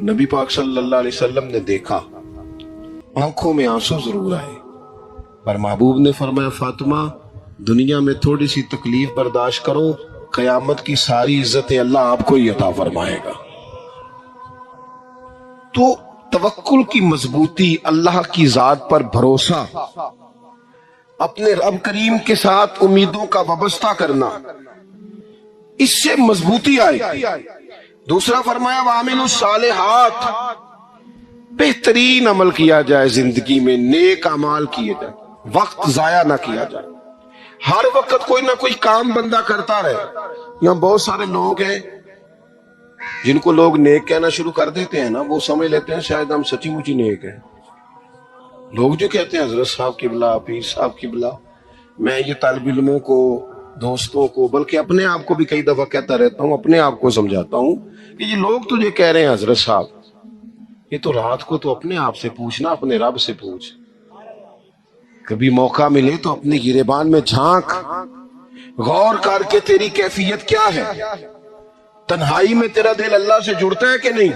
نبی پاک صلی اللہ علیہ وسلم نے دیکھا، آنکھوں میں آنسو ضرور آئے، پر محبوب نے فرمایا فاطمہ دنیا میں تھوڑی سی تکلیف برداشت کرو، قیامت کی ساری عزتیں اللہ آپ کو ہی عطا فرمائے گا۔ تو توکل کی مضبوطی، اللہ کی ذات پر بھروسہ، اپنے رب کریم کے ساتھ امیدوں کا وابستہ کرنا، اس سے مضبوطی آئے۔ دوسرا فرمایا وَعَمِلُوا الصَّالِحَاتِ، بہترین عمل کیا جائے زندگی میں، نیک اعمال کیے جائے، وقت ضائع نہ کیا جائے، ہر وقت کوئی نہ کوئی کام بندہ کرتا رہے۔ یہاں بہت سارے لوگ ہیں جن کو لوگ نیک کہنا شروع کر دیتے ہیں نا، وہ سمجھ لیتے ہیں شاید ہم سچی مچی نیک ہیں۔ لوگ جو کہتے ہیں حضرت صاحب قبلہ، پیر صاحب قبلہ، میں یہ طالب علموں کو، دوستوں کو، بلکہ اپنے آپ کو بھی کئی دفعہ کہتا رہتا ہوں، اپنے آپ کو سمجھاتا ہوں کہ یہ لوگ تجھے کہہ رہے ہیں حضرت صاحب، یہ تو رات کو تو اپنے آپ سے پوچھنا، اپنے رب سے پوچھ۔ کبھی موقع ملے تو اپنے گریبان میں جھانک، غور کر کے تیری کیفیت کیا ہے، تنہائی میں تیرا دل اللہ سے جڑتا ہے کہ نہیں،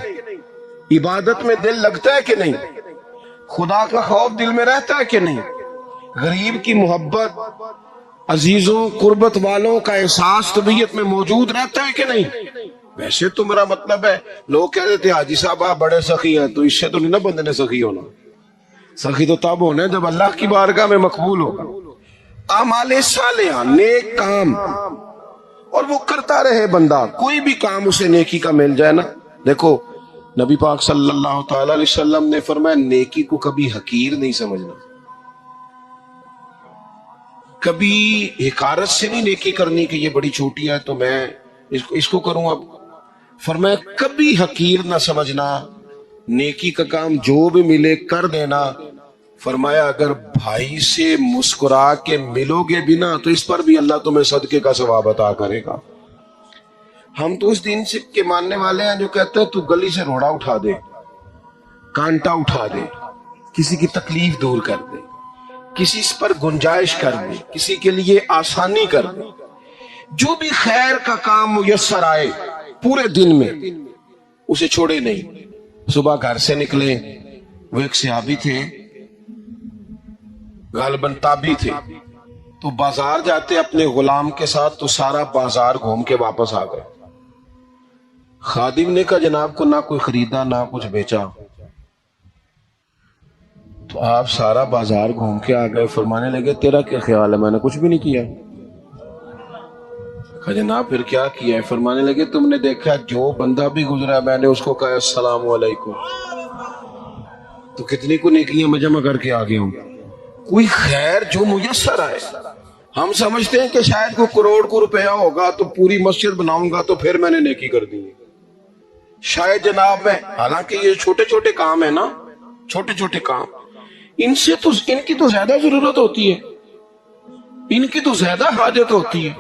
عبادت میں دل لگتا ہے کہ نہیں، خدا کا خوف دل میں رہتا ہے کہ نہیں، غریب کی محبت، عزیزوں قربت والوں کا احساس طبیعت میں موجود رہتا ہے کہ نہیں۔ ویسے تو میرا مطلب ہے، لوگ کہہ دیتے حاجی صاحب آپ بڑے سخی ہیں، تو اس سے تو نہیں نا بندے نے سخی ہونا، سخی تو تب ہونا ہے جب اللہ کی بارگاہ میں مقبول ہوگا۔ اعمال صالحہ، نیک کام، اور وہ کرتا رہے بندہ، کوئی بھی کام اسے نیکی کا مل جائے نا۔ دیکھو نبی پاک صلی اللہ تعالی علیہ وسلم نے فرمایا نیکی کو کبھی حقیر نہیں سمجھنا، کبھی حقارت سے نہیں نیکی کرنی کہ یہ بڑی چھوٹی ہے تو میں اس کو کروں۔ اب فرمایا کبھی حقیر نہ سمجھنا، نیکی کا کام جو بھی ملے کر دینا۔ فرمایا اگر بھائی سے مسکرا کے ملو گے بھی نا تو اس پر بھی اللہ تمہیں صدقے کا ثواب عطا کرے گا۔ ہم تو اس دین سے کے ماننے والے ہیں جو کہتے ہیں تو گلی سے روڑا اٹھا دے، کانٹا اٹھا دے، کسی کی تکلیف دور کر دے، کسی پر گنجائش کر دے، کسی کے لیے آسانی کر دے، جو بھی خیر کا کام میسر آئے پورے دن میں اسے چھوڑے نہیں۔ صبح گھر سے نکلے، وہ ایک صحابی تھے، غالباً تابعی تھے، تو بازار جاتے اپنے غلام کے ساتھ تو سارا بازار گھوم کے واپس آ گئے۔ خادم نے کہا جناب کو نہ کوئی خریدا نہ کچھ بیچا، تو آپ سارا بازار گھوم کے آ گئے، فرمانے لگے تیرا کیا خیال ہے، میں نے کچھ بھی نہیں کیا۔ کہا جناب پھر کیا کیا ہے؟ فرمانے لگے تم نے دیکھا جو بندہ بھی گزرا میں نے اس کو کہا السلام علیکم، تو کتنی کو نیکیاں میں جمع کر کے آ گیا ہوں۔ کوئی خیر جو میسر آئے، ہم سمجھتے ہیں کہ شاید کوئی کروڑ کو روپیہ ہوگا تو پوری مسجد بناؤں گا تو پھر میں نے نیکی کر دی ہے، شاید جناب میں، حالانکہ یہ چھوٹے چھوٹے کام ہیں نا، چھوٹے چھوٹے کام، ان سے تو ان کی تو زیادہ ضرورت ہوتی ہے، ان کی تو زیادہ حاجت ہوتی ہے۔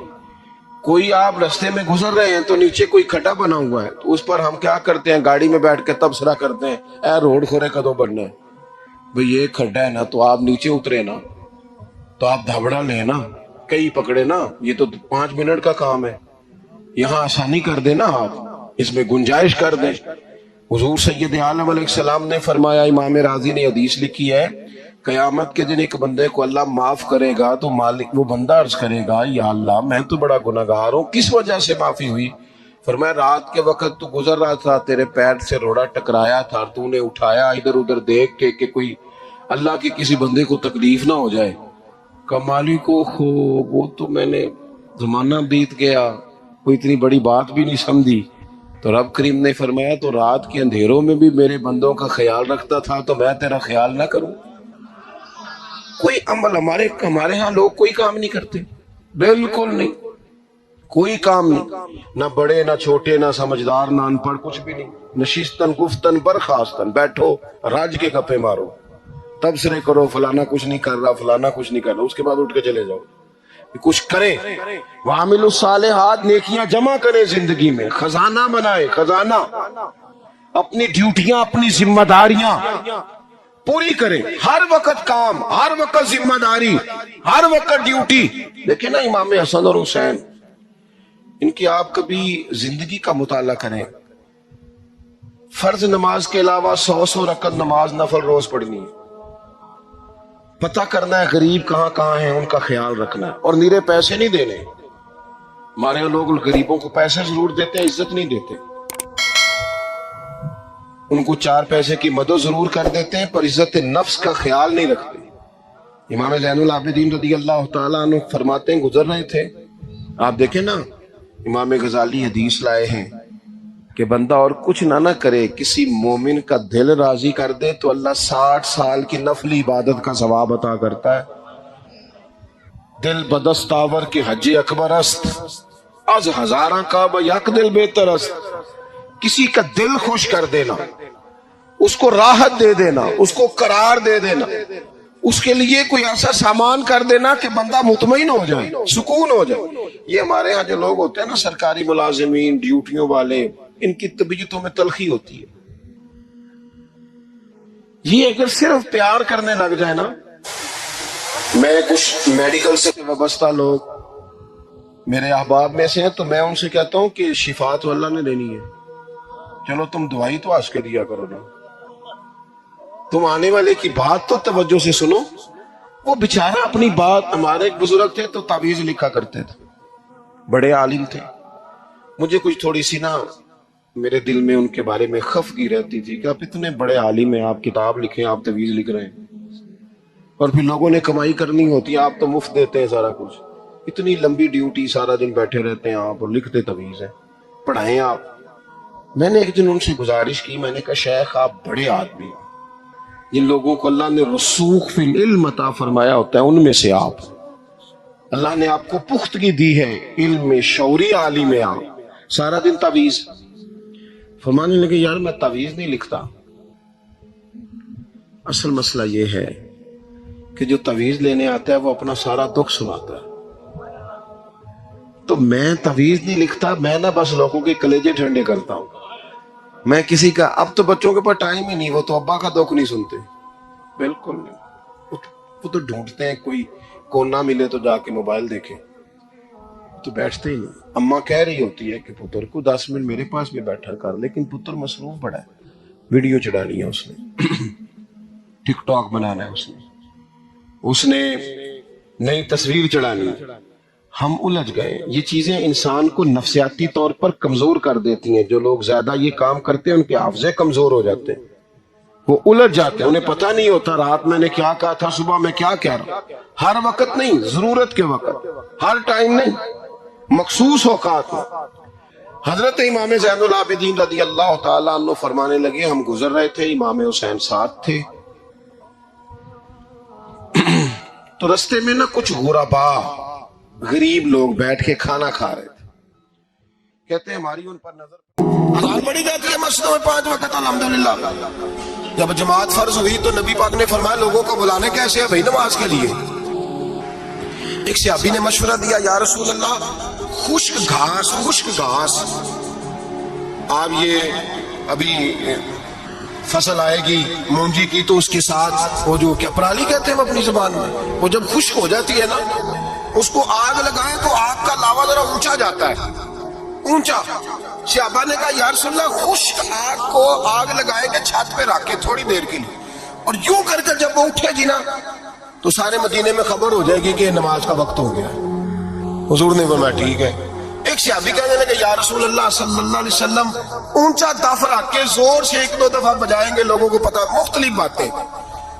کوئی آپ رستے میں گزر رہے ہیں تو نیچے کوئی کھڈا بنا ہوا ہے تو اس پر ہم کیا کرتے ہیں، گاڑی میں بیٹھ کے تبصرہ کرتے ہیں اے روڈ کھورے کدو بننا ہے، بھئی یہ کھڈا ہے نا تو آپ نیچے اترے نا، تو آپ دھبڑا لیں نا، کئی پکڑے نا، یہ تو 5 منٹ کا کام ہے، یہاں آسانی کر دیں نا، آپ اس میں گنجائش کر دیں۔ حضور سید عالم علیہ السلام نے فرمایا، امام راضی نے حدیث لکھی ہے، قیامت کے دن ایک بندے کو اللہ معاف کرے گا تو مالک وہ بندہ عرض کرے گا یا اللہ میں تو بڑا گناہگار ہوں، کس وجہ سے معافی ہوئی؟ فرمایا رات کے وقت تو گزر رہا تھا، تیرے پیر سے روڑا ٹکرایا تھا، تو نے اٹھایا ادھر ادھر دیکھ کے کہ کوئی اللہ کے کسی بندے کو تکلیف نہ ہو جائے۔ کمالی کو وہ تو میں نے زمانہ بیت گیا، کوئی اتنی بڑی بات بھی نہیں سمجھی۔ تو رب کریم نے فرمایا تو رات کے اندھیروں میں بھی میرے بندوں کا خیال رکھتا تھا تو میں تیرا خیال نہ کروں؟ کوئی عمل ہمارے ہاں لوگ کوئی کام نہیں کرتے، بالکل نہیں، کوئی کام نہیں، نہ بڑے نہ چھوٹے نہ سمجھدار نہ ان پڑھ، کچھ بھی نہیں، نشستن گفتن برخاستن، بیٹھو راج کے گپے مارو، تبصرے کرو فلانا کچھ نہیں کر رہا، فلانا کچھ نہیں کر رہا، اس کے بعد اٹھ کے چلے جاؤ، کچھ کریں۔ وَعَمِلُوا الصَّالِحَاتِ، نیکیاں جمع کریں زندگی میں، خزانہ بنائے، خزانہ، اپنی ڈیوٹیاں اپنی ذمہ داریاں پوری کریں، ہر وقت کام، ہر وقت ذمہ داری، ہر وقت ڈیوٹی۔ دیکھیں نا امام حسن اور حسین، ان کی آپ کبھی زندگی کا مطالعہ کریں، فرض نماز کے علاوہ 100 رکعت نماز نفل روز پڑھنی ہے، پتہ کرنا ہے غریب کہاں کہاں ہیں، ان کا خیال رکھنا ہے، اور نیرے پیسے نہیں دینے۔ ہمارے یہاں لوگ غریبوں کو پیسے ضرور دیتے ہیں، عزت نہیں دیتے، ان کو 4 پیسے کی مدد ضرور کر دیتے ہیں پر عزت نفس کا خیال نہیں رکھتے۔ امام زین العابدین رضی اللہ تعالیٰ عنہ فرماتے ہیں، گزر رہے تھے، آپ دیکھیں نا، امام غزالی حدیث لائے ہیں کہ بندہ اور کچھ نہ کرے، کسی مومن کا دل راضی کر دے تو اللہ 60 سال کی نفلی عبادت کا ثواب عطا کرتا ہے۔ دل بدستاور کے حج اکبر است، از ہزاراں کعبہ یک دل بہتر است۔ کسی کا دل خوش کر دینا، اس کو راحت دے دینا، اس کو قرار دے دینا، اس کے لیے کوئی ایسا سامان کر دینا کہ بندہ مطمئن ہو جائے، سکون ہو جائے۔ یہ ہمارے ہاں جو لوگ ہوتے ہیں نا، سرکاری ملازمین، ڈیوٹیوں والے، ان کی طبیعتوں میں تلخی ہوتی ہے۔ یہ اگر صرف پیار کرنے لگ جائے نا، میں کچھ میڈیکل سے وابستہ لوگ میرے احباب میں سے ہیں تو میں ان سے کہتا ہوں کہ شفا تو اللہ نے دینی ہے، چلو تم دوائی تو آج کے دیا کرو نا، تم آنے والے کی بات تو توجہ سے سنو۔ وہ بیچارہ اپنی بات، ہمارے ایک بزرگ تھے تو تعویذ لکھا کرتے تھے، بڑے عالم تھے، مجھے کچھ تھوڑی سی نا میرے دل میں ان کے بارے میں خفگی رہتی تھی کہ آپ اتنے بڑے عالم ہیں، آپ کتاب لکھیں، آپ تعویذ لکھ رہے ہیں، اور پھر لوگوں نے کمائی کرنی ہوتی ہے، آپ تو مفت دیتے ہیں سارا کچھ، اتنی لمبی ڈیوٹی، سارا دن بیٹھے رہتے ہیں آپ اور لکھتے تعویذ ہیں، پڑھائیں آپ۔ میں نے ایک دن ان سے گزارش کی، میں نے کہا شیخ آپ بڑے آدمی ہیں، جن لوگوں کو اللہ نے رسوخ فی العلم عطا فرمایا ہوتا ہے ان میں سے آپ، اللہ نے آپ کو پختگی دی ہے، علم میں شعوری عالم ہے آپ، سارا دن تعویذ۔ فرمانے لگے یار میں تعویذ نہیں لکھتا، اصل مسئلہ یہ ہے کہ جو تعویذ لینے آتا ہے وہ اپنا سارا دکھ سناتا ہے، تو میں تعویذ نہیں لکھتا، میں نہ بس لوگوں کے کلیجے ٹھنڈے کرتا ہوں۔ میں کسی کا، اب تو بچوں کے پاس ٹائم ہی نہیں، وہ تو ابا کا دکھ نہیں سنتے، بالکل نہیں، وہ تو ڈھونڈتے ہیں کوئی کونا ملے تو جا کے موبائل دیکھیں، تو بیٹھتے ہی نہیں۔ اماں کہہ رہی ہوتی ہے کہ پتر کو 10 منٹ میرے پاس بھی بیٹھا کر، لیکن پتر مصروف بڑا ہے، ویڈیو چڑھانی ہے اس نے، ٹک ٹاک بنانا ہے اس نے نئی تصویر چڑھانی ہے۔ ہم الجھ گئے، یہ چیزیں انسان کو نفسیاتی طور پر کمزور کر دیتی ہیں۔ جو لوگ زیادہ یہ کام کرتے ہیں ان کے حافظے کمزور ہو جاتے ہیں، وہ الجھ جاتے ہیں، انہیں پتہ نہیں ہوتا رات میں نے کیا کہا تھا، صبح میں کیا کہہ رہا ہوں۔ ہر وقت نہیں، ضرورت کے وقت، ہر ٹائم نہیں، مخصوص اوقات میں۔ حضرت امام زین العابدین رضی اللہ تعالیٰ عنہ فرمانے لگے، ہم گزر رہے تھے، امام حسین ساتھ تھے، تو رستے میں نا کچھ غربا، غریب لوگ بیٹھ کے کھانا کھا رہے تھے، کہتے ہیں ہماری ان پر نظر، اذان پڑھی جاتی ہے مسجدوں میں 5 وقت الحمدللہ۔ جب جماعت فرض ہوئی تو نبی پاک نے فرمایا لوگوں کو بلانے کیسے ہیں بھائی نماز کے لیے؟ ایک صحابی نے مشورہ دیا، یا رسول اللہ خشک گھاس، آپ یہ ابھی فصل آئے گی مونجی کی تو اس کے ساتھ وہ جو کیا پرالی کہتے ہیں ہم اپنی زبان میں، وہ جب خشک ہو جاتی ہے نا، اس کو آگ لگائیں تو آگ کا لاوا ذرا اونچا جاتا ہے، اونچا۔ صحابہ نے کہا یا رسول اللہ خشک آگ کو آگ لگائے کہ چھت پہ رکھ کے تھوڑی دیر کے لیے، اور یوں کر کے جب وہ اٹھے گی نا تو سارے مدینے میں خبر ہو جائے گی کہ نماز کا وقت ہو گیا۔ حضور نے فرمایا ٹھیک ہے۔ ایک صحابی کہنے لگے یا رسول اللہ صلی اللہ علیہ وسلم اونچا دف رکھ کے زور سے 1-2 دفعہ بجائیں گے، لوگوں کو پتا، مختلف باتیں۔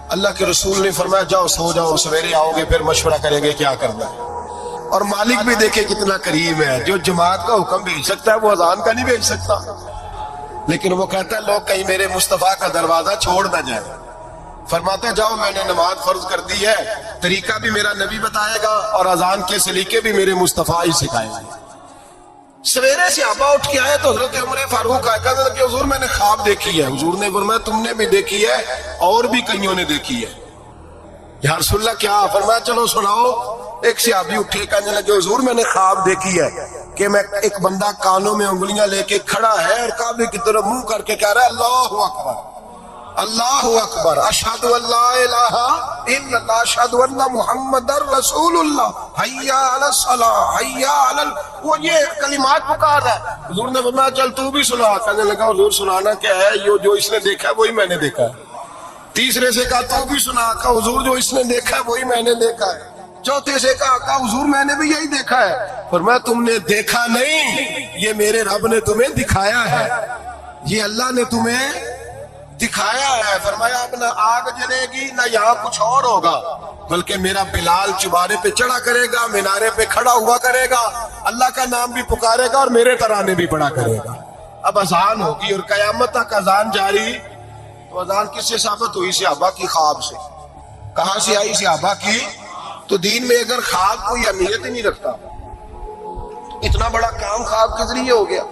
اللہ کے رسول نے فرمایا جاؤ سو جاؤ، سویرے آؤ گے پھر مشورہ کریں گے کیا کرنا ہے۔ اور مالک بھی دیکھے کتنا کریم ہے، جو جماعت کا حکم بھیج سکتا ہے وہ اذان کا نہیں بھیج سکتا، لیکن وہ کہتا ہے لوگ کہیں میرے مصطفیٰ کا دروازہ چھوڑ نہ جائے۔ فرماتا ہے جاؤ میں نے نماز فرض کر دی ہے، طریقہ بھی میرا نبی بتائے گا اور اذان کے سلیقے بھی میرے مصطفیٰ ہی سکھائے گا۔ سویرے صحابہ اٹھ کے آئے تو حضرت عمر فاروق آئے، کہا کہ حضور میں نے خواب دیکھی ہے۔ حضور نے فرمایا تم نے بھی دیکھی ہے اور بھی کئیوں نے دیکھی ہے۔ یا رسول اللہ کیا؟ فرمایا چلو سناؤ۔ ایک صحابی اٹھے کہنے لگے حضور میں نے خواب دیکھی ہے کہ میں ایک بندہ کانوں میں انگلیاں لے کے کھڑا ہے اور کعبے کی طرف منہ کر کے کہہ رہا ہے اللہ اکبر اللہ اکبر، اشہد ان لا الہ الا اللہ، اشہد ان محمد رسول اللہ، حی علی الصلاۃ، حی علی وہ یہ کلمات پکار رہا ہے. حضور نے فرمایا چل تو بھی سنا. کہنے لگا حضور سنانا کیا ہے؟ یہ جو اس نے دیکھا ہے وہی میں نے دیکھا ہے. تیسرے سے کہا تو بھی سنا. کہا حضور جو اس نے دیکھا ہے وہی میں نے دیکھا ہے. چوتھے سے کہا حضور میں نے بھی یہی دیکھا ہے. فرمایا تم نے دیکھا نہیں، یہ میرے رب نے تمہیں دکھایا ہے، یہ اللہ نے تمہیں دکھایا ہے. فرمایا اب نہ آگ جلے گی نہ یہاں کچھ اور ہوگا، بلکہ میرا بلال چبارے پہ چڑھا کرے گا، مینارے پہ کھڑا ہوا کرے گا، اللہ کا نام بھی پکارے گا اور میرے ترانے بھی پڑھا کرے گا. اب اذان ہوگی اور قیامت تک اذان جاری. تو اذان کس سے ثابت ہوئی؟ صحابہ کی خواب سے. کہاں سے آئی؟ صحابہ کی. تو دین میں اگر خواب کوئی اہمیت ہی نہیں رکھتا، اتنا بڑا کام خواب کے ذریعے ہو گیا.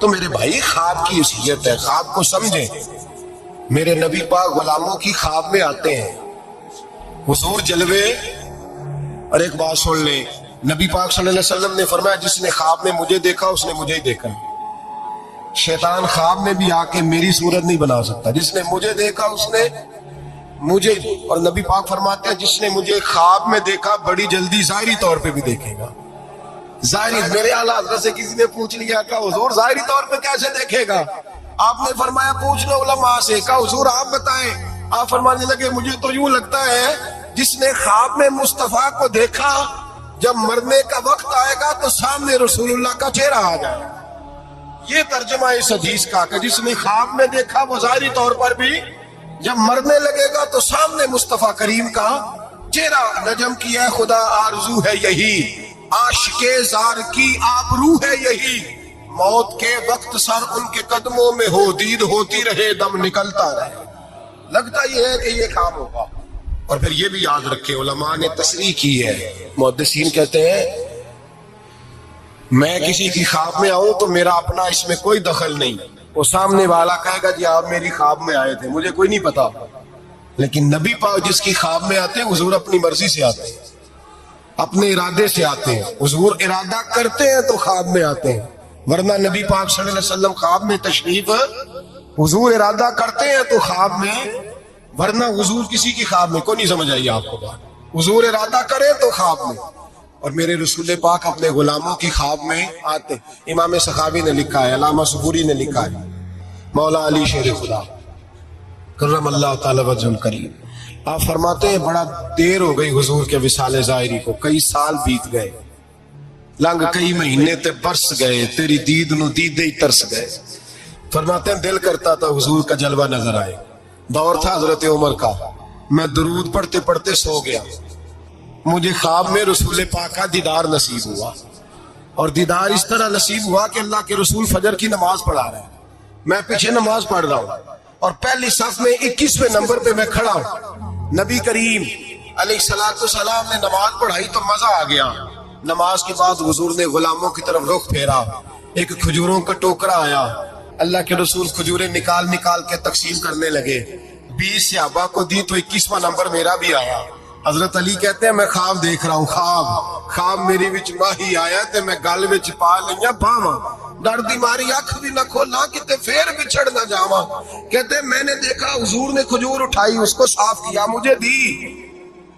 تو میرے بھائی خواب کی حیثیت ہے، خواب کو سمجھیں. میرے نبی پاک غلاموں کی خواب میں آتے ہیں، حضور جلوے. اور ایک بات سن لیں، نبی پاک صلی اللہ علیہ وسلم نے فرمایا جس نے خواب میں مجھے دیکھا اس نے مجھے ہی دیکھا. شیطان خواب میں بھی آ کے میری صورت نہیں بنا سکتا. جس نے مجھے دیکھا اس نے مجھے. اور نبی پاک فرماتے ہیں جس نے مجھے خواب میں دیکھا بڑی جلدی ظاہری طور پہ بھی دیکھے گا. ظاہری. میرے اعلیٰ حضرت سے کسی نے پوچھ لیا کہ حضور ظاہری طور پہ کیسے دیکھے گا؟ آپ نے فرمایا پوچھ لو علماء سے. کہا حضور آپ بتائیں. آپ فرمانے لگے مجھے تو یوں لگتا ہے جس نے خواب میں مصطفیٰ کو دیکھا جب مرنے کا وقت آئے گا تو سامنے رسول اللہ کا چہرہ آ جائے. یہ ترجمہ اس حدیث کا کہ جس نے خواب میں دیکھا وہ ظاہری طور پر بھی جب مرنے لگے گا تو سامنے مصطفیٰ کریم کا چہرہ. نجم کی ہے خدا آرزو ہے یہی، عاشق زار کی آبرو ہے یہی، موت کے وقت سر ان کے قدموں میں ہو، دید ہوتی رہے دم نکلتا رہے. لگتا یہ ہے کہ یہ کام ہوگا. اور پھر یہ بھی یاد رکھے علماء نے تصریح کی ہے، محدثین کہتے ہیں میں کسی کی خواب میں آؤں تو میرا اپنا اس میں کوئی دخل نہیں. وہ سامنے والا کہے گا جی آپ میری خواب میں آئے تھے، مجھے کوئی نہیں پتا. لیکن نبی پاک جس کی خواب میں آتے ہیں حضور اپنی مرضی سے آتے ہیں، اپنے ارادے سے آتے ہیں. حضور ارادہ کرتے ہیں تو خواب میں آتے ہیں، ورنہ نبی پاک صلی اللہ علیہ وسلم خواب میں تشریف. حضور ارادہ کرتے ہیں تو خواب میں، ورنہ حضور کسی کی خواب میں. کوئی نہیں سمجھ آئی آپ کو بات. حضور ارادہ کرے تو خواب میں. اور میرے رسول پاک اپنے غلاموں کی خواب میں آتے. امام سخاوی نے لکھا ہے، علامہ سبوری نے لکھا ہے، مولا علی شیر خدا کرم اللہ تعالی وجہ الکریم، آپ فرماتے ہیں بڑا دیر ہو گئی حضور کے وصال ظاہری کو، کئی سال بیت گئے، لنگ کئی مہینے تے برس گئے، تیری دید نو دیدے ہی ترس گئے. فرماتے ہیں دل کرتا تھا حضور کا جلوہ نظر آئے. دور تھا حضرت عمر کا، میں درود پڑھتے پڑھتے سو گیا. مجھے خواب میں رسول پاک کا دیدار نصیب ہوا، اور دیدار اس طرح نصیب ہوا کہ اللہ کے رسول فجر کی نماز پڑھا رہے ہیں، میں پیچھے نماز پڑھ رہا ہوں، اور پہلی صف میں 21ویں نمبر پہ میں کھڑا ہوں. نبی کریم علیہ السلام نے نماز پڑھائی تو مزہ آ گیا. نماز کے بعد حضور نے غلاموں کی طرف رخ پھیرا، ایک کھجوروں کا ٹوکرا آیا، اللہ کے رسول کھجوریں نکال نکال کے تقسیم کرنے لگے. 20 صحابہ کو دی تو 21واں نمبر میرا بھی آیا. حضرت علی کہتے ہیں میں خواب دیکھ رہا ہوں، خواب میری وچ ماہی آیا تے میں گل وچ پا لئیاں باواں، ڈر دی ماری اکھ بھی نہ کھولا کتے پھر بچھڑ نہ جاواں. کہتے ہیں میں نے دیکھا حضور نے کھجور اٹھائی، اس کو صاف کیا، مجھے دی.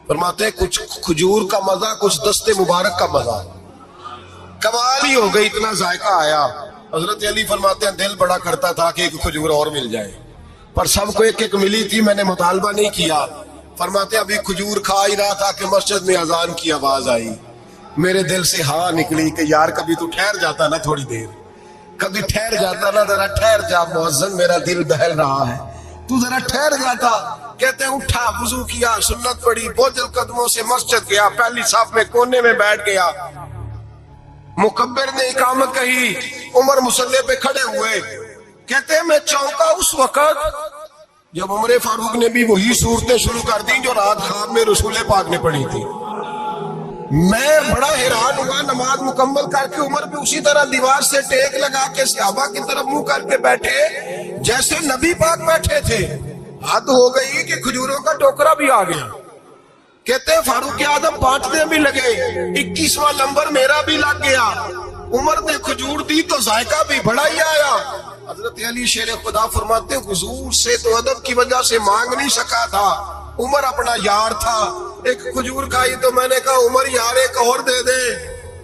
فرماتے ہیں کچھ کھجور کا مزہ، کچھ دست مبارک کا مزہ، کمال ہی ہو گئی، اتنا ذائقہ آیا. حضرت علی فرماتے ہیں دل بڑا کرتا تھا کہ ایک کھجور اور مل جائے، پر سب کو ایک ایک ملی تھی، میں نے مطالبہ نہیں کیا. فرماتے ہیں ابھی کھجور کھا ہی رہا تھا کہ مسجد میں اذان کی آواز آئی. میرے دل سے ہاں نکلی کہ یار کبھی تو ٹھہر جاتا نا تھوڑی دیر، کبھی ٹھہر جاتا نا، ذرا ٹھہر جا مؤذن، میرا دل بہل رہا ہے، تو ذرا ٹھہر جاتا. کہتے ہیں اٹھا، وضو کیا، سنت پڑھی، بوجھل قدموں سے مسجد گیا، پہلی صف میں کونے میں بیٹھ گیا. مکبر نے اقامت کہی، عمر مصلی پہ کھڑے ہوئے. کہتے ہیں میں چونکا اس وقت جب عمر فاروق نے بھی وہی صورتیں شروع کر دی جو رات خواب میں رسول پاک نے پڑھی تھی. میں بڑا حیران ہوا، نماز مکمل کر کے عمر بھی اسی طرح دیوار سے ٹیک لگا کے صحابہ کی طرف منہ کر کے بیٹھے جیسے نبی پاک بیٹھے تھے. حد ہو گئی کہ کھجوروں کا ٹوکرا بھی آ گیا. کہتے ہیں فاروق اعظم بانٹنے بھی لگے، 21واں نمبر میرا بھی لگ گیا. عمر نے کھجور دی تو ذائقہ بھی بڑا ہی آیا. حضرت علی شیر خدا فرماتے حضور سے تو ادب کی وجہ سے مانگ نہیں سکا تھا، عمر اپنا یار تھا. ایک کھجور کھائی تو میں نے کہا عمر یار ایک اور دے دے.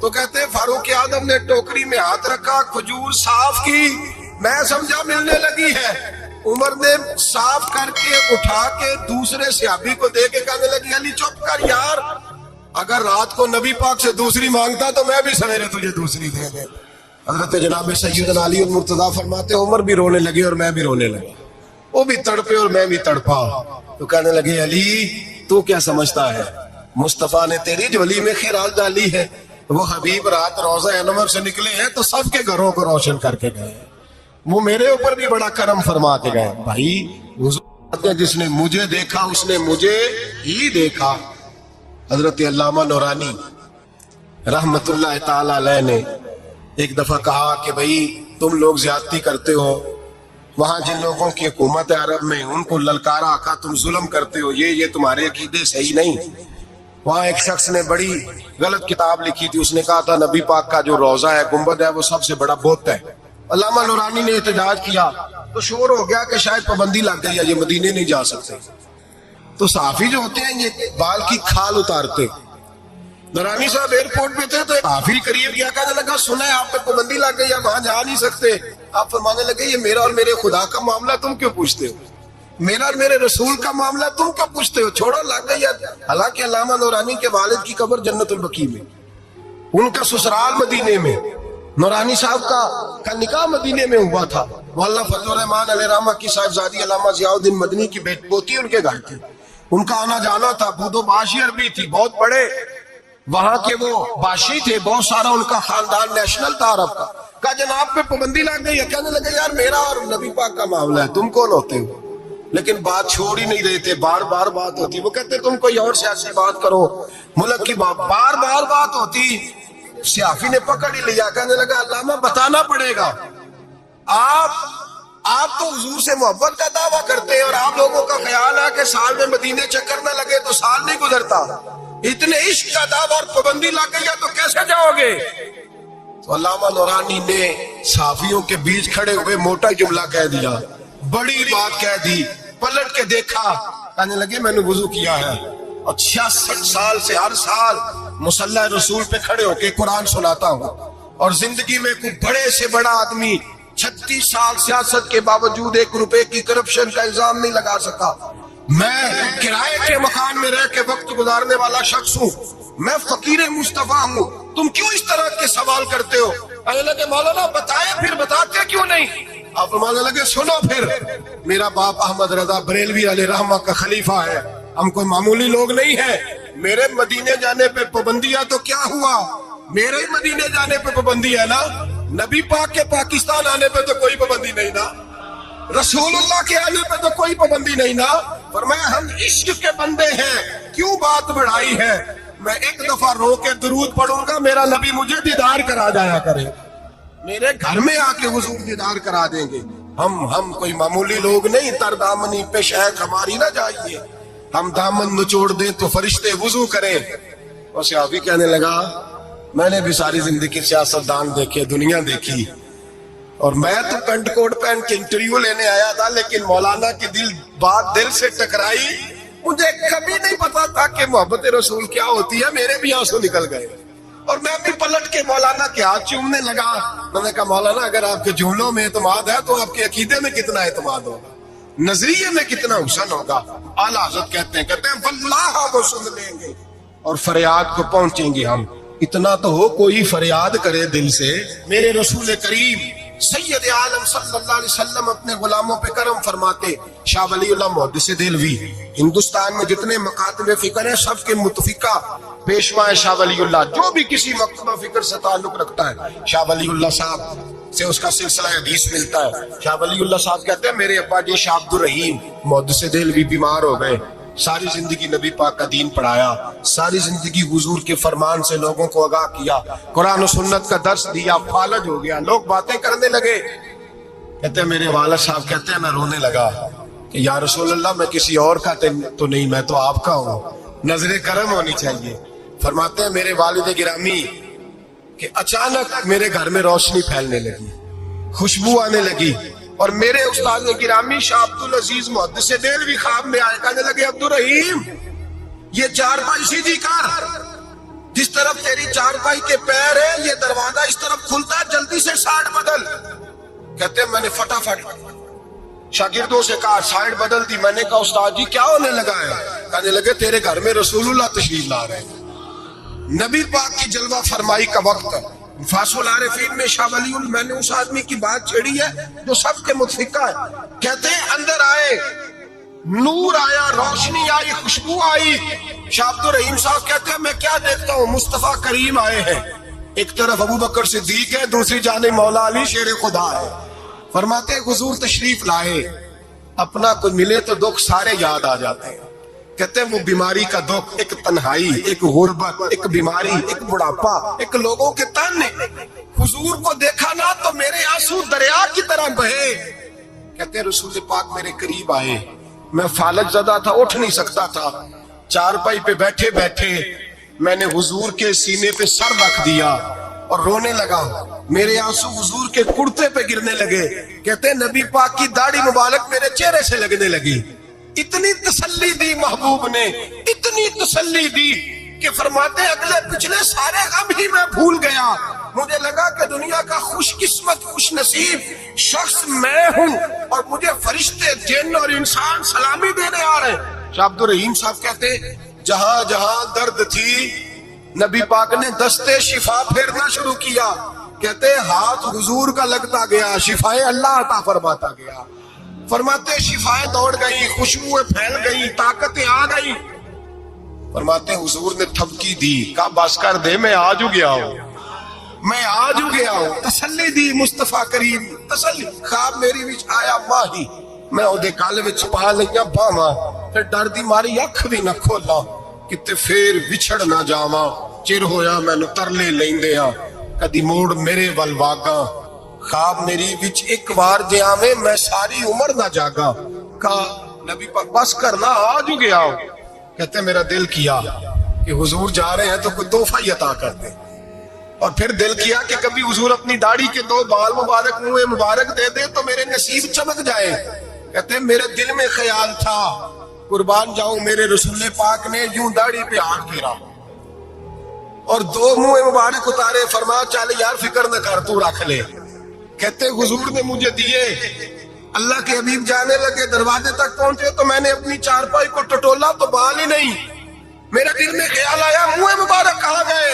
تو کہتے ہیں فاروق اعظم نے ٹوکری میں ہاتھ رکھا, کھجور صاف کی, میں سمجھا ملنے لگی ہے. عمر نے صاف کر کے اٹھا کے دوسرے صحابی کو دے کے کہنے لگی علی چپ کر یار, اگر رات کو نبی پاک سے دوسری مانگتا تو میں بھی سویرے تجھے دوسری دے دے. حضرت جناب سیدنا علی المرتضیٰ فرماتے عمر بھی رونے لگے اور میں بھی رونے لگا, وہ بھی تڑپے اور میں بھی تڑپا. تو کہنے لگے علی تو کیا سمجھتا ہے, مصطفیٰ نے تیری جھولی میں خیرات ڈالی ہے, وہ حبیب رات روضہ انور سے نکلے ہیں تو سب کے گھروں کو روشن کر کے گئے, وہ میرے اوپر بھی بڑا کرم فرما کے گئے. بھائی حضور جس نے مجھے دیکھا اس نے مجھے ہی دیکھا. حضرت علامہ نورانی رحمت اللہ تعالی علیہ نے ایک دفعہ کہا کہ بھئی تم لوگ زیادتی کرتے ہو, وہاں جن لوگوں کی حکومت عرب میں ان کو للکارا, کہا تم ظلم کرتے ہو, یہ تمہارے عقیدے صحیح نہیں. وہاں ایک شخص نے بڑی غلط کتاب لکھی تھی, اس نے کہا تھا نبی پاک کا جو روضہ ہے گنبد ہے وہ سب سے بڑا بت ہے. علامہ نورانی نے احتجاج کیا تو شور ہو گیا کہ شاید پابندی لگ گئی ہے, یہ مدینے نہیں جا سکتے. تو صحافی جو ہوتے ہیں یہ بال کی کھال اتارتے. نورانی صاحب ایئرپورٹ پہ تھے تو حافظ قریب گیا, کہنے لگا سنا ہے آپ پہ پابندی لگ گئی ہے, وہاں جا نہیں سکتے. آپ فرمانے لگے یہ میرا اور میرے خدا کا معاملہ تم کیوں پوچھتے ہو, میرا اور میرے رسول کا معاملہ تم کیوں پوچھتے ہو, چھوڑو لگ گئی ہے. حالانکہ علامہ نورانی کے والد کی قبر جنت البقیع میں, ان کا سسرال مدینے میں, نورانی صاحب کا نکاح مدینے میں ہوا تھا. مولانا فضل الرحمان علیہ رحمہ کی صاحبزادی علامہ ضیاء الدین مدنی کی پوتی ان کے گھر تھی, ان کا آنا جانا تھا. بودو باشی عربی تھی, بہت بڑے وہاں کے وہ باشی تھے, بہت سارا ان کا خاندان نیشنل تھا عرب کا. کہا جناب پہ پابندی لگ گئی ہے. کہنے لگے یار میرا اور نبی پاک کا معاملہ ہے, تم کون ہوتے ہو. لیکن بات چھوڑ ہی نہیں رہے تھے, بار بار بات ہوتی. وہ کہتے تم کوئی اور سیاسی بات کرو, ملک کی بار بار بات ہوتی. صحافی نے پکڑ ہی لیا, کہنے لگا علامہ بتانا پڑے گا, آپ تو حضور سے محبت کا دعویٰ کرتے ہیں اور آپ لوگوں کا خیال ہے کہ سال میں مدینے چکر نہ لگے تو سال نہیں گزرتا. اتنے عشق کا دعویٰ اور پابندی لگ گئی ہے تو کیسے جاؤ گے. تو علامہ نورانی نے صحافیوں کے بیچ کھڑے ہوئے موٹا جملہ کہہ دیا, بڑی بات کہہ دی. پلٹ کے دیکھا, کہنے لگے میں نے وضو کیا ہے اور 66 سال سے ہر سال مصلی رسول پہ کھڑے ہو کے قرآن سناتا ہوں, اور زندگی میں کوئی بڑے سے بڑا آدمی 36 سال سیاست کے باوجود 1 روپے کی کرپشن کا الزام نہیں لگا سکا. میں کرائے کے مکان میں رہ کے وقت گزارنے والا شخص ہوں, میں فقیر مصطفیٰ ہوں, تم کیوں اس طرح کے سوال کرتے ہو. کہنے لگے مولانا بتائے, پھر بتاتے کیوں نہیں. آپ فرمانے لگے سنو پھر, میرا باپ احمد رضا بریلوی علیہ رحمہ کا خلیفہ ہے, ہم کوئی معمولی لوگ نہیں ہیں. میرے مدینے جانے پہ پابندیاں تو کیا ہوا, میرے ہی مدینے جانے پہ پابندی ہے نا, نبی پاک کے پاکستان آنے پہ تو کوئی پابندی نہیں نا, رسول اللہ کے آنے پہ تو کوئی پابندی نہیں نا. فرمایا ہم عشق کے بندے ہیں, کیوں بات بڑھائی ہے. میں ایک دفعہ رو کے درود پڑھوں گا, میرا نبی مجھے دیدار کرا جایا کرے, میرے گھر میں آ کے حضور دیدار کرا دیں گے. ہم کوئی معمولی لوگ نہیں, تر دامنی پہ شہد ہماری نہ جائیے, ہم دامن نچوڑ دیں تو فرشتے وضو کریں. اور صحابی کہنے لگا میں نے بھی ساری زندگی سیاست دان دیکھے, دنیا دیکھی, اور میں تو پینٹ کوٹ پہن کے انٹرویو لینے آیا تھا, لیکن مولانا کی بات دل سے ٹکرائی. مجھے کبھی نہیں پتا تھا کہ محبت رسول کیا ہوتی ہے, میرے بھی آنسو نکل گئے, اور میں بھی پلٹ کے مولانا کے ہاتھ چومنے لگا. میں نے کہا مولانا اگر آپ کے جملوں میں اعتماد ہے تو آپ کے عقیدے میں کتنا اعتماد ہوگا, نظریے میں کتنا حسن ہوگا. اعلیٰ حضرت کہتے ہیں واللہ وہ سن لیں گے اور فریاد کو پہنچیں گے ہم. اتنا تو ہو کوئی فریاد کرے دل سے. میرے رسول کریم سید عالم صلی اللہ علیہ وسلم اپنے غلاموں پہ کرم فرماتے. شاہ ولی اللہ محدث دہلوی ہندوستان میں جتنے مکاتب فکر ہیں سب کے متفقہ پیشوا ہے شاہ ولی اللہ. جو بھی کسی مکتبہ فکر سے تعلق رکھتا ہے شاہ ولی اللہ صاحب سے اس کا سلسلہ حدیث ملتا ہے. شاہ ولی اللہ صاحب کہتے ہیں میرے ابا جی شاہ عبد الرحیم محدث دہلوی بیمار ہو گئے, ساری زندگی نبی پاک کا دین پڑھایا, ساری زندگی حضور کے فرمان سے لوگوں کو آگاہ کیا, قرآن و سنت کا درس دیا, فالج ہو گیا, لوگ باتیں کرنے لگے. کہتے ہیں میرے والد صاحب کہتے ہیں میں رونے لگا کہ یا رسول اللہ میں کسی اور کا تو نہیں, میں تو آپ کا ہوں, نظر کرم ہونی چاہیے. فرماتے ہیں میرے والد گرامی کہ اچانک میرے گھر میں روشنی پھیلنے لگی, خوشبو آنے لگی, اور میرے استاد گرامی شاہ عبد العزیز محدث دہلوی خواب میں آئے, کہنے لگے عبد الرحیم یہ 4 پائی سیدھی کر, جس طرف تیری چارپائی کے پیر ہے یہ دروازہ اس طرف کھلتا ہے، جلدی سے سائڈ بدل۔ کہتے ہیں میں نے فٹافٹ شاگردوں سے کہا سائڈ بدل دی۔ میں نے کہا استاد جی کیا ہونے لگا ہے؟ کہنے لگے تیرے گھر میں رسول اللہ تشریف لا رہے ہیں، نبی پاک کی جلوہ فرمائی کا وقت ہے۔ فاصل العارفین میں شاہ ولی میں نے اس آدمی کی بات چھیڑی ہے جو سب کے متفقہ ہے۔ کہتے ہیں اندر آئے، نور آیا، روشنی آئی، خوشبو آئی۔ شاہ عبد الرحیم صاحب کہتے ہیں میں کیا دیکھتا ہوں، مصطفیٰ کریم آئے ہیں، ایک طرف ابو بکر صدیق ہے، دوسری جانب مولا علی شیر خدا ہے۔ فرماتے ہیں حضور تشریف لائے، اپنا کوئی ملے تو دکھ سارے یاد آ جاتے ہیں۔ کہتے ہیں وہ بیماری کا دکھ، ایک تنہائی، ایک غربت، ایک بیماری، ایک بڑھاپا، ایک لوگوں کے تانے، حضور کو دیکھا نا تو میرے آنسو دریا کی طرح بہے۔ کہتے ہیں رسول پاک میرے قریب آئے، میں فالج زدہ تھا، اٹھ نہیں سکتا تھا، چارپائی پہ بیٹھے بیٹھے میں نے حضور کے سینے پہ سر رکھ دیا اور رونے لگا، میرے آنسو حضور کے کرتے پہ گرنے لگے۔ کہتے ہیں نبی پاک کی داڑھی مبارک میرے چہرے سے لگنے لگی۔ اتنی تسلی دی محبوب نے، اتنی تسلی دی کہ فرماتے ہیں اگلے پچھلے سارے غم ہی میں بھول گیا۔ مجھے لگا کہ دنیا کا خوش قسمت خوش نصیب شخص میں ہوں اور مجھے فرشتے جن اور انسان سلامی دینے آ رہے ہیں۔ شاہ عبد الرحیم صاحب کہتے ہیں جہاں جہاں درد تھی نبی پاک نے دستے شفا پھیرنا شروع کیا۔ کہتے ہیں ہاتھ حضور کا لگتا گیا، شفائے اللہ عطا فرماتا گیا۔ فرماتے شفائیں دوڑ گئی، خوشبوئیں پھیل گئی، طاقتیں آ گئی۔ فرماتے حضور نے تھپکی دی، کہا بس کر دے میں آج ہو گیا ہوں، میں آج ہو گیا ہوں۔ تسلی دی مصطفیٰ کریم، تسلی۔ خواب میری وچ آیا ماہی، میں اودے کل وچ پا لیا باواں، پھر ڈر دی ماری اکھ بھی نہ کھولا کتے پھر وچھڑ نہ جاواں۔ چر ہویا مینوں ترلے لیندیاں، کدی موڑ میرے ول واگاں۔ خواب میری وچ ایک بار جے آویں میں ساری عمر نہ جاگا۔ کہا نبی پاک بس کرنا آج ہو گیا ہو۔ کہتے میرا دل کیا کہ حضور جا رہے ہیں تو کوئی تحفہ ہی عطا کر دے، اور پھر دل کیا کہ کبھی حضور اپنی داڑھی کے 2 بال مبارک منہ مبارک دے دے تو میرے نصیب چمک جائے۔ کہتے میرے دل میں خیال تھا قربان جاؤں میرے رسول پاک نے یوں داڑھی پہ ہاتھ پھیرا اور 2 منہ مبارک اتارے، فرمایا چل یار فکر نہ کر تو رکھ لے۔ کہتے حضور نے مجھے دیے، اللہ کے حبیب جانے لگے، دروازے تک پہنچے تو میں نے اپنی چارپائی کو ٹٹولا تو بال ہی نہیں۔ میرے دل میں خیال آیا منہ مبارک کہاں گئے؟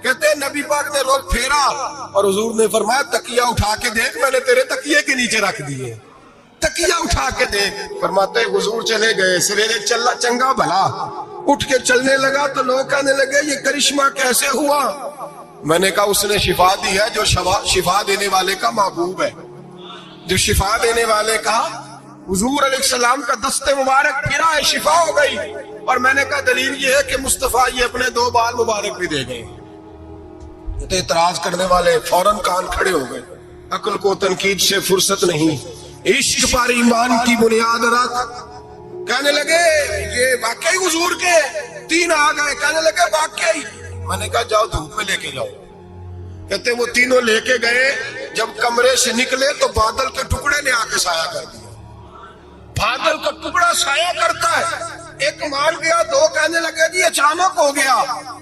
کہتے نبی پاک نے رخ پھیرا اور حضور نے فرمایا تکیہ اٹھا کے دیکھ، میں نے تیرے تکیے کے نیچے رکھ دیے، تکیہ اٹھا کے دیکھ۔ فرماتے حضور چلے گئے، سویرے چلا چنگا بھلا اٹھ کے چلنے لگا تو لوگ کہنے لگے یہ کرشمہ کیسے ہوا؟ میں نے کہا اس نے شفا دی ہے جو شفا دینے والے کا محبوب ہے، جو شفا دینے والے کا حضور علیہ السلام کا دست مبارک پھرا ہے، شفا ہو گئی۔ اور میں نے کہا دلیل یہ ہے کہ مصطفیٰ یہ اپنے 2 بال مبارک بھی دے گئے۔ تو اعتراض کرنے والے فوراً کان کھڑے ہو گئے، عقل کو تنقید سے فرصت نہیں، عشق پر ایمان کی بنیاد رکھ۔ کہنے لگے یہ واقعی حضور کے 3 آ گئے، کہنے لگے واقعی۔ میں نے کہا جاؤ دھوپ میں لے کے جاؤ۔ کہتے وہ تینوں لے کے گئے، جب کمرے سے نکلے تو بادل کے ٹکڑے نے آ کے سایہ کر دیا۔ بادل کا ٹکڑا سایہ کرتا ہے، ایک مان گیا، 2 کہنے لگے جی اچانک ہو گیا۔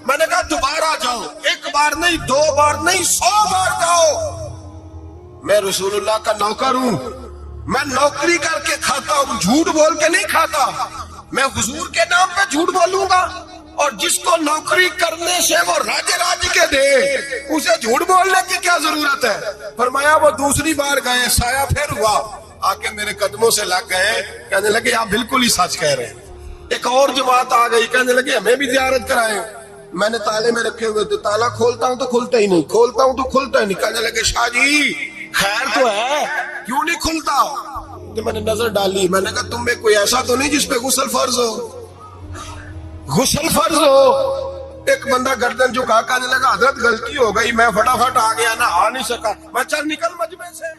میں نے کہا دوبارہ جاؤ، 1 بار نہیں 2 بار نہیں 100 بار جاؤ۔ میں رسول اللہ کا نوکر ہوں، میں نوکری کر کے کھاتا ہوں، جھوٹ بول کے نہیں کھاتا۔ میں حضور کے نام پہ جھوٹ بولوں گا؟ اور جس کو نوکری کرنے سے وہ راج کے دے اسے جھوٹ بولنے کی کیا ضرورت ہے؟ فرمایا وہ دوسری بار گئے، سایہ پھر ہوا، آ کے میرے قدموں سے لگ گئے، کہنے لگے آپ بالکل ہی سچ کہہ رہے ہیں۔ ایک اور جماعت آ گئی، کہنے لگے ہمیں بھی زیارت کرائیں۔ میں نے تالے میں رکھے ہوئے تھے، تالا کھولتا ہوں تو کھلتا ہی نہیں، کھولتا ہوں تو کھلتا ہی نہیں۔ کہنے لگے شاہ جی خیر تو ہے، کیوں نہیں کھلتا؟ تو میں نے نظر ڈالی، میں نے کہا تم میں کوئی ایسا تو نہیں جس پہ غسل فرض ہو؟ غسل فرض ہو؟ ایک بندہ گردن جھکا، کہنے لگا حضرت غلطی ہو گئی، میں فٹافٹ آ گیا، نہ آ نہیں سکا۔ میں چل نکل مجمع سے۔